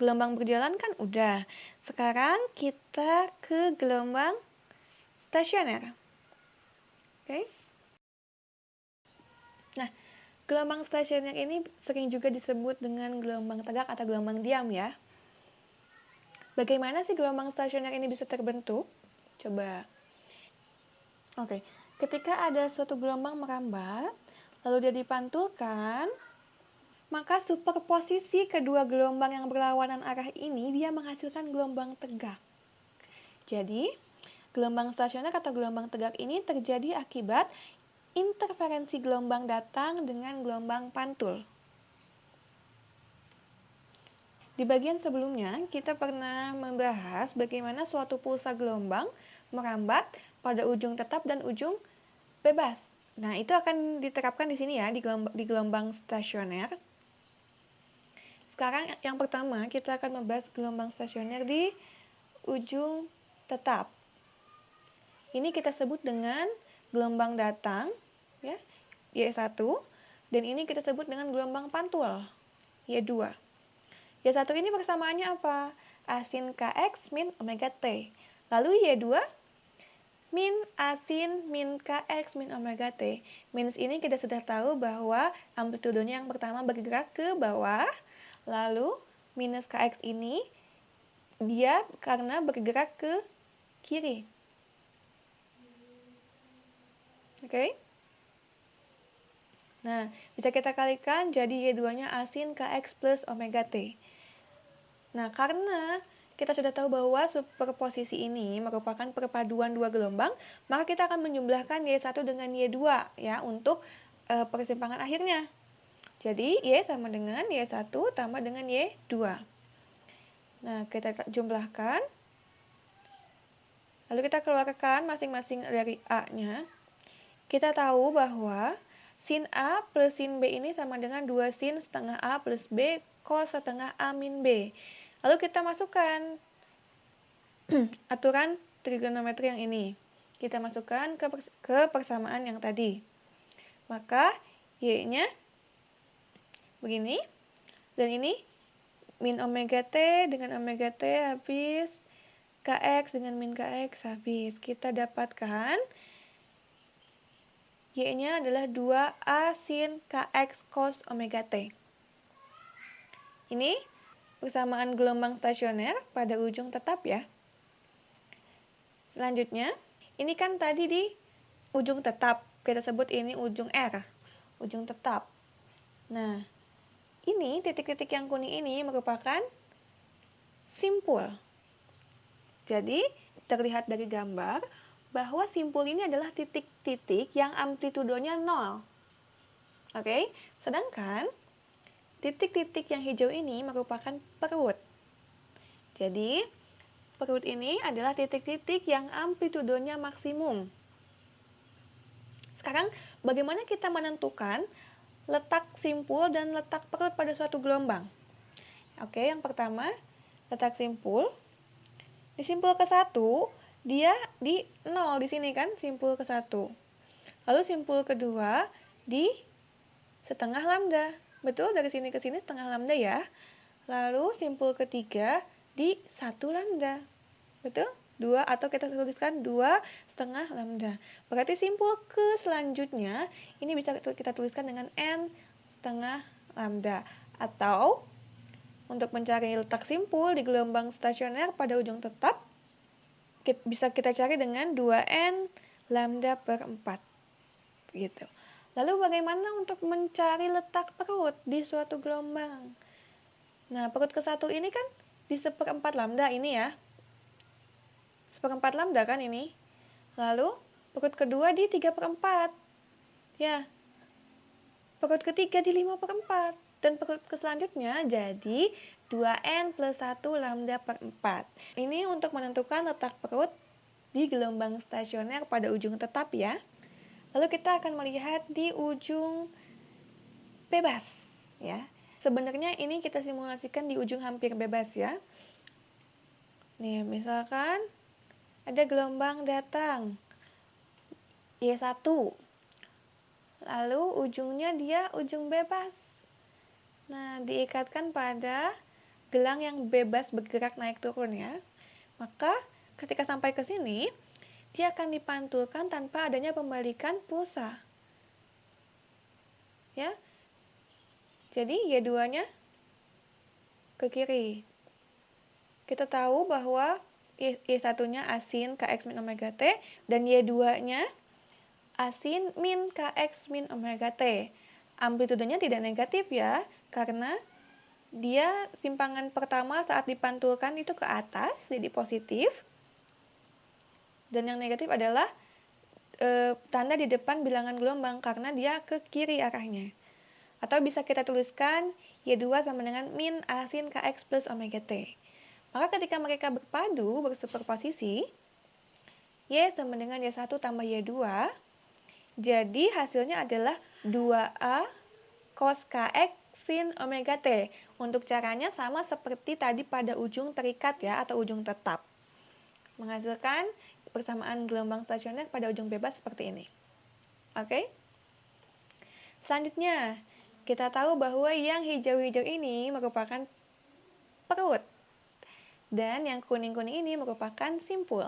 gelombang berjalan kan udah. Sekarang kita ke gelombang stasioner. Oke. Nah, gelombang stasioner ini sering juga disebut dengan gelombang tegak atau gelombang diam ya. Bagaimana sih gelombang stasioner ini bisa terbentuk? Coba. Oke, ketika ada suatu gelombang merambat, lalu dia dipantulkan, maka superposisi kedua gelombang yang berlawanan arah ini dia menghasilkan gelombang tegak. Jadi, gelombang stasioner atau gelombang tegak ini terjadi akibat interferensi gelombang datang dengan gelombang pantul. Di bagian sebelumnya, kita pernah membahas bagaimana suatu pulsa gelombang merambat pada ujung tetap dan ujung bebas. Nah, itu akan diterapkan di sini ya, di gelombang stasioner. Sekarang yang pertama, kita akan membahas gelombang stasioner di ujung tetap. Ini kita sebut dengan gelombang datang, ya, Y1, dan ini kita sebut dengan gelombang pantul, Y2. Y1 ini persamaannya apa? A sin Kx min omega T. Lalu Y2, min A sin min Kx min omega T. Minus ini kita sudah tahu bahwa amplitudenya yang pertama bergerak ke bawah, lalu minus Kx ini dia karena bergerak ke kiri. Oke? Nah, bisa kita kalikan jadi Y2-nya A sin Kx plus omega T. Nah, karena kita sudah tahu bahwa superposisi ini merupakan perpaduan dua gelombang, maka kita akan menjumlahkan Y1 dengan Y2 ya untuk persimpangan akhirnya. Jadi, Y sama dengan Y1 tambah dengan Y2. Nah, kita jumlahkan. Lalu kita keluarkan masing-masing dari A-nya. Kita tahu bahwa sin A plus sin B ini sama dengan 2 sin setengah A plus B cos setengah A min B. Lalu kita masukkan aturan trigonometri yang ini. Kita masukkan ke persamaan yang tadi. Maka Y-nya begini. Dan ini min omega T dengan omega T habis. Kx dengan min Kx habis. Kita dapatkan Y-nya adalah 2A sin Kx cos omega T. Ini persamaan gelombang stasioner pada ujung tetap ya. Selanjutnya, ini kan tadi di ujung tetap. Kita sebut ini ujung R. Ujung tetap. Nah, ini titik-titik yang kuning ini merupakan simpul. Jadi, terlihat dari gambar bahwa simpul ini adalah titik-titik yang amplitudonya 0. Oke, sedangkan titik-titik yang hijau ini merupakan perut. Jadi, perut ini adalah titik-titik yang amplitudonya maksimum. Sekarang, bagaimana kita menentukan letak simpul dan letak perut pada suatu gelombang? Oke, yang pertama, letak simpul. Di simpul ke-1, dia di 0 di sini kan, simpul ke-1. Lalu simpul kedua di setengah lambda. Betul, dari sini ke sini setengah lambda ya. Lalu simpul ketiga di 1 lambda. Betul? 2 atau kita tuliskan 2 setengah lambda. Berarti simpul ke selanjutnya ini bisa kita tuliskan dengan n setengah lambda. Atau untuk mencari letak simpul di gelombang stasioner pada ujung tetap bisa kita cari dengan 2n lambda per 4. Gitu. Lalu bagaimana untuk mencari letak perut di suatu gelombang? Nah, perut ke-1 ini kan di 1/4 lambda ini ya. 1/4 lambda kan ini. Lalu perut kedua di 3/4. Ya. Perut ketiga di 5/4. Dan perut selanjutnya jadi 2n plus 1 lambda per 4. Ini untuk menentukan letak perut di gelombang stasioner pada ujung tetap ya. Lalu kita akan melihat di ujung bebas ya. Sebenarnya ini kita simulasikan di ujung hampir bebas ya. Nih, misalkan ada gelombang datang Y1. Lalu ujungnya dia ujung bebas. Nah, diikatkan pada gelang yang bebas bergerak naik turun ya. Maka ketika sampai ke sini, dia akan dipantulkan tanpa adanya pembalikan pulsa. Ya. Jadi Y2-nya ke kiri. Kita tahu bahwa Y1-nya asin Kx min omega T dan Y2-nya asin min Kx min omega T. Amplitudenya tidak negatif ya, karena dia simpangan pertama saat dipantulkan itu ke atas, jadi positif. Dan yang negatif adalah tanda di depan bilangan gelombang karena dia ke kiri arahnya. Atau bisa kita tuliskan Y2 sama dengan min asin Kx plus omega T. Maka ketika mereka berpadu, bersuperposisi, Y sama dengan Y1 tambah Y2, jadi hasilnya adalah 2A cos Kx sin omega T. Untuk caranya sama seperti tadi pada ujung terikat ya, atau ujung tetap. Menghasilkan persamaan gelombang stasioner pada ujung bebas seperti ini. Oke? Selanjutnya, kita tahu bahwa yang hijau-hijau ini merupakan perut. Dan yang kuning-kuning ini merupakan simpul.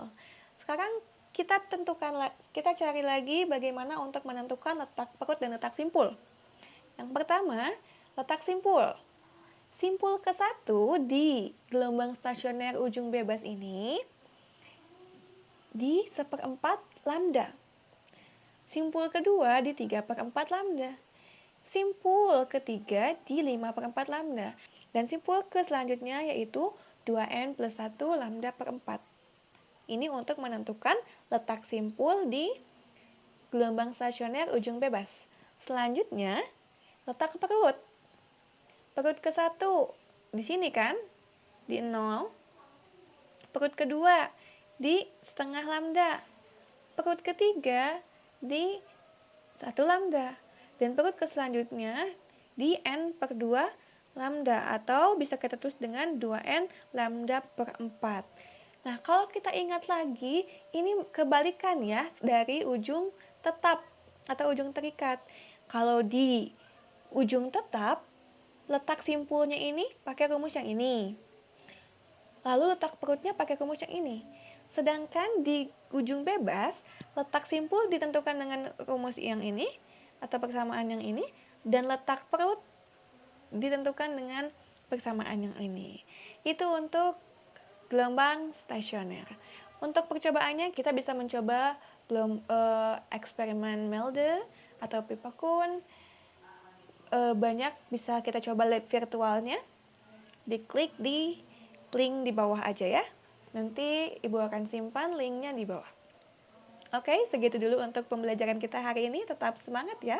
Sekarang kita cari lagi bagaimana untuk menentukan letak perut dan letak simpul. Yang pertama, letak simpul. Simpul ke-1 di gelombang stasioner ujung bebas ini di 1/4 lambda. Simpul kedua di 3/4 lambda. Simpul ketiga di 5/4 lambda. Dan simpul ke selanjutnya yaitu 2N plus 1 lambda per 4. Ini untuk menentukan letak simpul di gelombang stasioner ujung bebas. Selanjutnya, letak perut. Perut ke-1 di sini kan, di 0. Perut kedua di setengah lambda. Perut ketiga di 1 lambda. Dan perut ke selanjutnya di N per 2 lambda, atau bisa kita tulis dengan 2N lambda per 4. Nah, kalau kita ingat lagi, ini kebalikan ya dari ujung tetap atau ujung terikat. Kalau di ujung tetap, letak simpulnya ini pakai rumus yang ini. Lalu letak perutnya pakai rumus yang ini. Sedangkan di ujung bebas, letak simpul ditentukan dengan rumus yang ini, atau persamaan yang ini, dan letak perut ditentukan dengan persamaan yang ini. Itu untuk gelombang stasioner. Untuk percobaannya kita bisa mencoba eksperimen Melde atau Pipakun. Banyak bisa kita coba lab virtualnya. Diklik di link di bawah aja ya. Nanti Ibu akan simpan linknya di bawah. Oke, segitu dulu untuk pembelajaran kita hari ini. Tetap semangat ya.